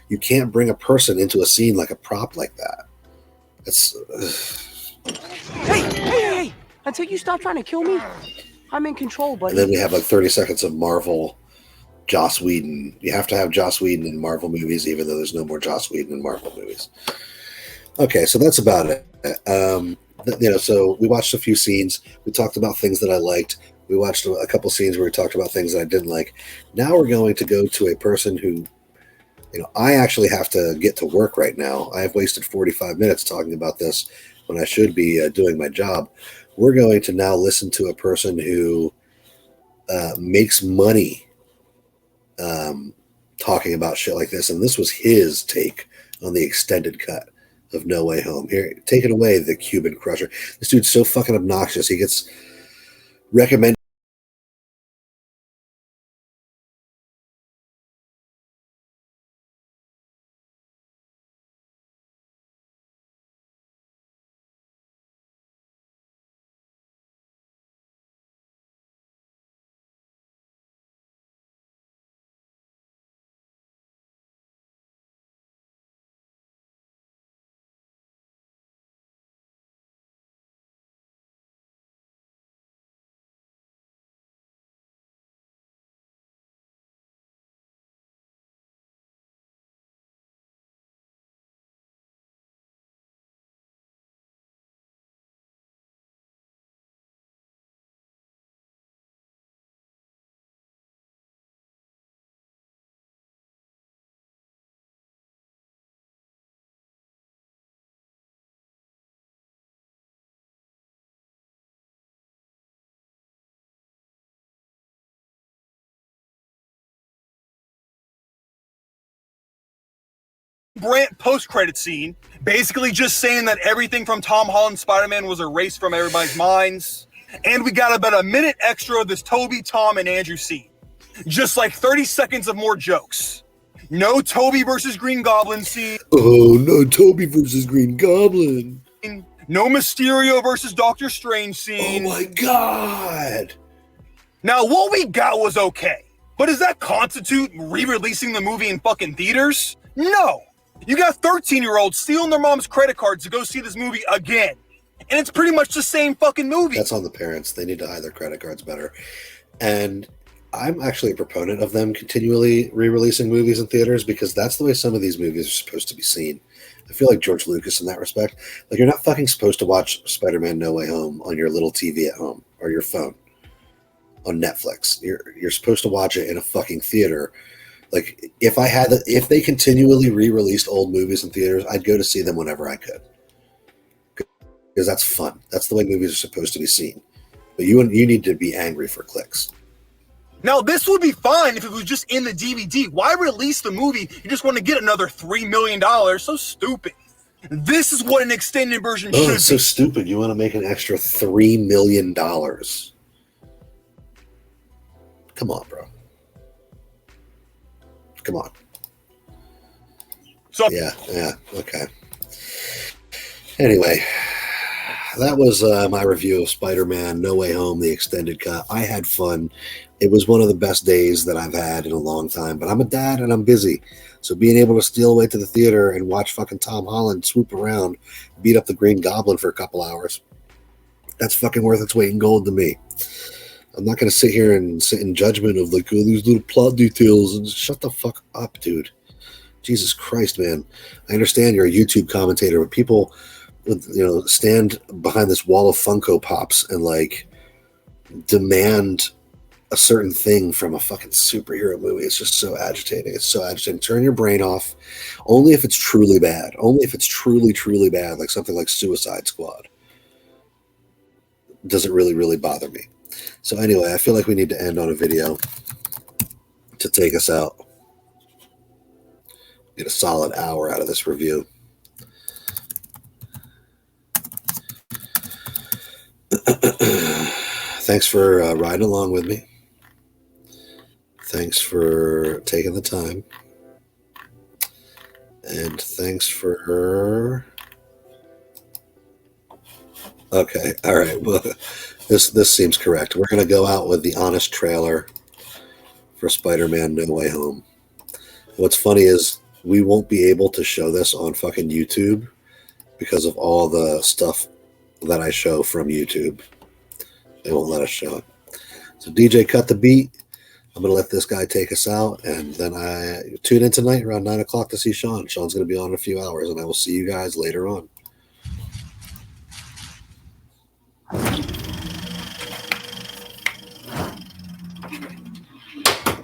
You can't bring a person into a scene like a prop like that. It's Hey! Until you stop trying to kill me, I'm in control, buddy. And then we have like 30 seconds of Marvel Joss Whedon. You have to have Joss Whedon in Marvel movies, even though there's no more Joss Whedon in Marvel movies. Okay, so that's about it. So we watched a few scenes. We talked about things that I liked. We watched a couple scenes where we talked about things that I didn't like. Now we're going to go to a person who, I actually have to get to work right now. I have wasted 45 minutes talking about this when I should be doing my job. We're going to now listen to a person who makes money talking about shit like this. And this was his take on the extended cut of No Way Home. Here, take it away, the Cuban Crusher. This dude's so fucking obnoxious. He gets recommended Brandt post-credit scene, basically just saying that everything from Tom Holland's Spider-Man was erased from everybody's minds. And we got about a minute extra of this Toby, Tom, and Andrew scene. Just like 30 seconds of more jokes. No Toby versus Green Goblin scene. Oh, no Toby versus Green Goblin. No Mysterio versus Doctor Strange scene. Oh my God. Now, what we got was okay. But does that constitute re-releasing the movie in fucking theaters? No. You got 13-year-olds stealing their mom's credit cards to go see this movie again. And it's pretty much the same fucking movie. That's on the parents. They need to hide their credit cards better. And I'm actually a proponent of them continually re-releasing movies in theaters because that's the way some of these movies are supposed to be seen. I feel like George Lucas in that respect. Like, you're not fucking supposed to watch Spider-Man No Way Home on your little TV at home or your phone on Netflix. You're supposed to watch it in a fucking theater. Like, if they continually re-released old movies in theaters, I'd go to see them whenever I could. Because that's fun. That's the way movies are supposed to be seen. But you need to be angry for clicks. Now, this would be fine if it was just in the DVD. Why release the movie? You just want to get another $3 million. So stupid. This is what an extended version should be. Oh, it's so stupid. You want to make an extra $3 million. Come on, bro. Come on. So yeah, okay. Anyway, that was my review of Spider-Man No Way Home, the extended cut. I had fun. It was one of the best days that I've had in a long time, but I'm a dad and I'm busy. So being able to steal away to the theater and watch fucking Tom Holland swoop around, beat up the Green Goblin for a couple hours, that's fucking worth its weight in gold to me. I'm not going to sit here and sit in judgment of like, oh, these little plot details, and shut the fuck up, dude. Jesus Christ, man. I understand you're a YouTube commentator, but people, stand behind this wall of Funko Pops and like demand a certain thing from a fucking superhero movie. It's just so agitating. It's so agitating. Turn your brain off. Only if it's truly bad. Only if it's truly, truly bad, like something like Suicide Squad. Does it really, really bother me? So anyway, I feel like we need to end on a video to take us out. Get a solid hour out of this review. Thanks for riding along with me. Thanks for taking the time. And thanks for... Okay, all right. Well, this seems correct. We're going to go out with the honest trailer for Spider-Man No Way Home. What's funny is we won't be able to show this on fucking YouTube because of all the stuff that I show from YouTube. They won't let us show it. So DJ, cut the beat. I'm going to let this guy take us out, and then I tune in tonight around 9 o'clock to see Sean. Sean's going to be on in a few hours, and I will see you guys later on.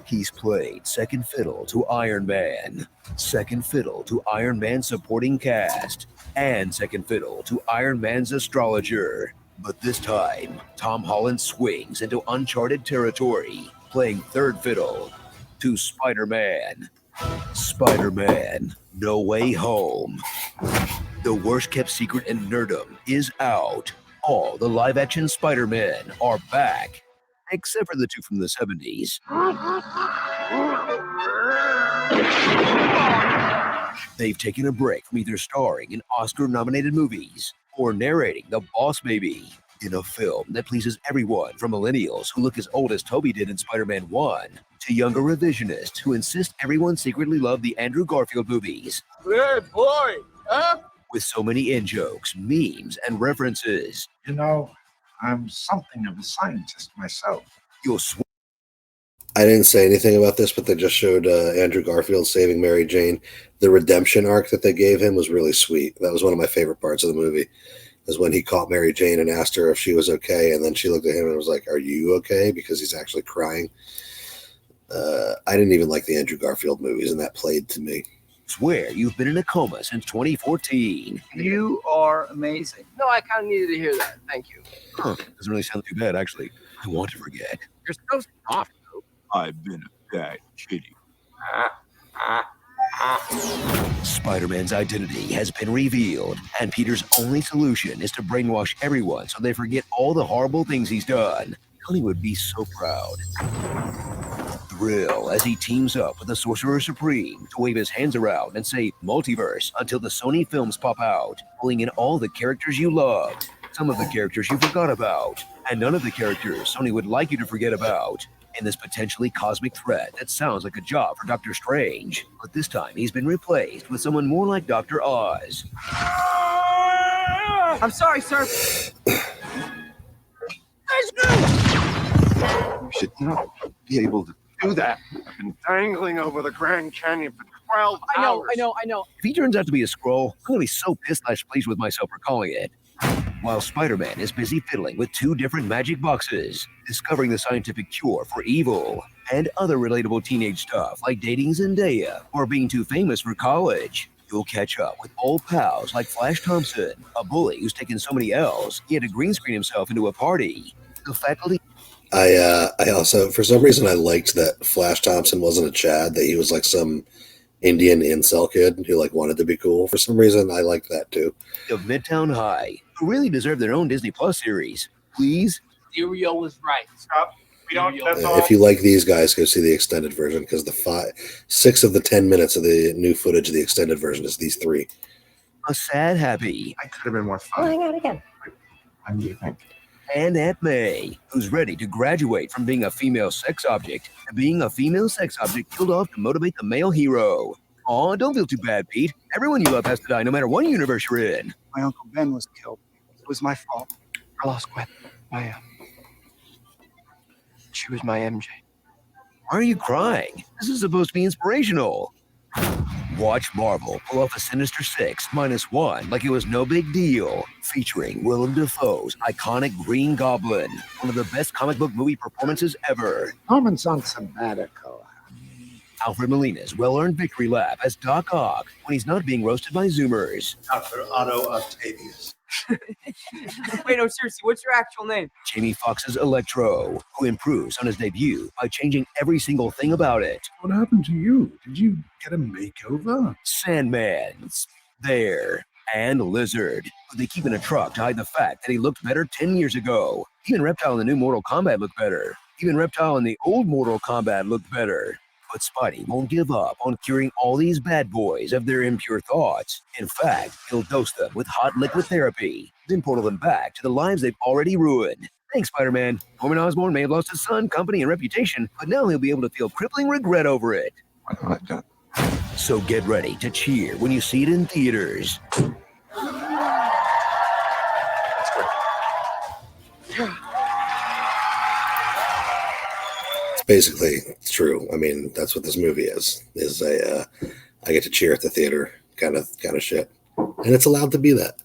He's played second fiddle to Iron Man, second fiddle to Iron Man's supporting cast, and second fiddle to Iron Man's astrologer. But this time, Tom Holland swings into uncharted territory, playing third fiddle to Spider-Man. Spider-Man No Way Home. The worst kept secret in nerdom is out. All the live-action Spider-Men are back, except for the two from the 70s. They've taken a break from either starring in Oscar-nominated movies or narrating The Boss Baby in a film that pleases everyone from millennials who look as old as Toby did in Spider-Man 1 to younger revisionists who insist everyone secretly loved the Andrew Garfield movies. Good boy, huh? With so many in-jokes, memes, and references. You know, I'm something of a scientist myself. You'll swear. I didn't say anything about this, but they just showed Andrew Garfield saving Mary Jane. The redemption arc that they gave him was really sweet. That was one of my favorite parts of the movie, is when he caught Mary Jane and asked her if she was okay, and then she looked at him and was like, "Are you okay?" Because he's actually crying. I didn't even like the Andrew Garfield movies, and that played to me. Swear you've been in a coma since 2014. You are amazing. No, I kind of needed to hear that. Thank you. Huh, doesn't really sound too bad, actually. I want to forget. You're so soft, though. I've been a bad kitty. Spider-Man's identity has been revealed, and Peter's only solution is to brainwash everyone so they forget all the horrible things he's done. Tony would be so proud. Thrill as he teams up with the Sorcerer Supreme to wave his hands around and say multiverse until the Sony films pop out, pulling in all the characters you loved, some of the characters you forgot about, and none of the characters Sony would like you to forget about. In this potentially cosmic threat that sounds like a job for Doctor Strange, but this time he's been replaced with someone more like Dr. Oz. I'm sorry, sir. You should not be able to do that. I've been dangling over the Grand Canyon for 12 hours. I know. If he turns out to be a Skrull, I'm gonna be so pissed/pleased with myself for calling it. While Spider-Man is busy fiddling with 2 different magic boxes, discovering the scientific cure for evil, and other relatable teenage stuff like dating Zendaya or being too famous for college, you'll catch up with old pals like Flash Thompson, a bully who's taken so many L's he had to green screen himself into a party. The faculty. I also, for some reason, I liked that Flash Thompson wasn't a Chad, that he was like some Indian incel kid who like wanted to be cool. For some reason, I liked that too. Of Midtown High, who really deserve their own Disney Plus series. Please? Stereo was right. Stop. We don't. That's all. If you like these guys, go see the extended version because the 6 of the 10 minutes of the new footage of the extended version is these 3. A sad happy. I could have been more I'll fun. hang out again. I'm you think. And Aunt May, who's ready to graduate from being a female sex object to being a female sex object killed off to motivate the male hero. Aw, don't feel too bad, Pete. Everyone you love has to die no matter what universe you're in. My Uncle Ben was killed. It was my fault. I lost Gwen. She was my MJ. Why are you crying? This is supposed to be inspirational. Watch Marvel pull off a Sinister Six -1 like it was no big deal, featuring Willem Dafoe's iconic Green Goblin, one of the best comic book movie performances ever. Norman's on sabbatical. Alfred Molina's well-earned victory lap as Doc Ock when he's not being roasted by Zoomers. Dr. Otto Octavius. Wait, no, seriously, what's your actual name? Jamie Foxx's Electro, who improves on his debut by changing every single thing about it. What happened to you? Did you get a makeover? Sandman's there. And Lizard, who they keep in a truck to hide the fact that he looked better 10 years ago. Even Reptile in the new Mortal Kombat looked better. Even Reptile in the old Mortal Kombat looked better. But Spidey won't give up on curing all these bad boys of their impure thoughts. In fact, he'll dose them with hot liquid therapy, then portal them back to the lives they've already ruined. Thanks, Spider-Man. Norman Osborn may have lost his son, company, and reputation, but now he'll be able to feel crippling regret over it. So get ready to cheer when you see it in theaters. Basically, it's true. I mean, that's what this movie is a I get to cheer at the theater kind of shit. And it's allowed to be that.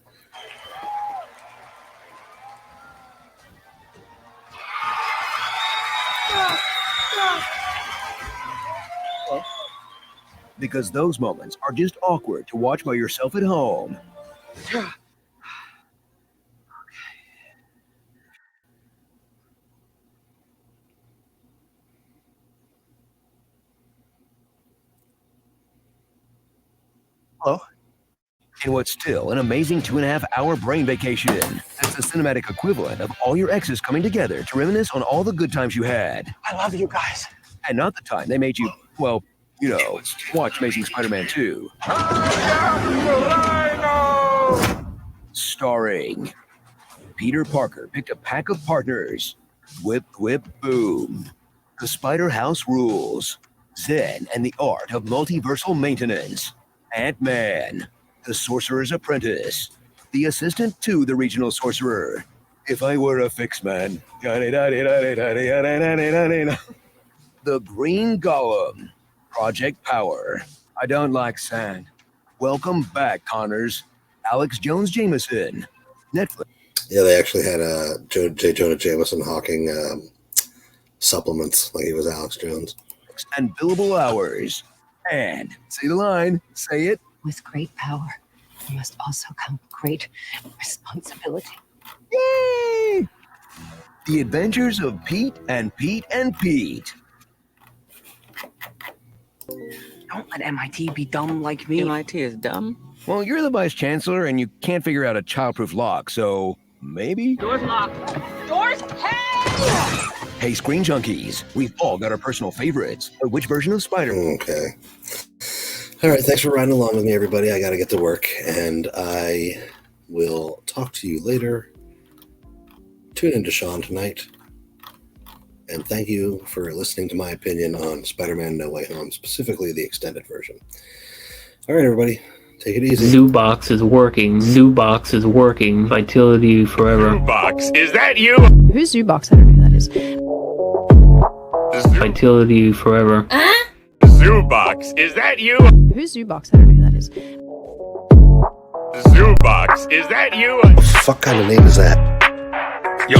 Because those moments are just awkward to watch by yourself at home. Hello? In what's still an amazing 2.5-hour brain vacation. That's the cinematic equivalent of all your exes coming together to reminisce on all the good times you had. I love you guys. And not the time they made you, well, you know, watch Amazing Spider-Man 2. Starring Peter Parker picked a pack of partners. Whip, whip, boom. The Spider House rules. Zen and the art of multiversal maintenance. Ant-Man, the Sorcerer's Apprentice, the assistant to the regional sorcerer. If I were a fix man. The Green Golem, Project Power. I don't like sand. Welcome back, Connors. Alex Jones Jameson, Netflix. Yeah, they actually had J. Jonah Jameson hawking supplements like he was Alex Jones. And billable hours. And say the line, say it. With great power, there must also come great responsibility. Yay! The Adventures of Pete and Pete and Pete. Don't let MIT be dumb like me. MIT is dumb? Well, you're the vice chancellor and you can't figure out a childproof lock, so maybe? Door's locked. Doors, hey! Hey, Screen Junkies, we've all got our personal favorites. Which version of Spider-Man? Okay. All right, thanks for riding along with me, everybody. I got to get to work, and I will talk to you later. Tune into Sean tonight. And thank you for listening to my opinion on Spider-Man No Way Home, specifically the extended version. All right, everybody, take it easy. Zoobox is working. Zoobox is working. Vitality forever. Zoobox, is that you? Who's Zoobox? I don't know who that is. Vitality forever. Zoobox, is that you? Who's Zoobox? I don't know who that is. Zoobox, is that you? What the fuck kind of name is that? Yo,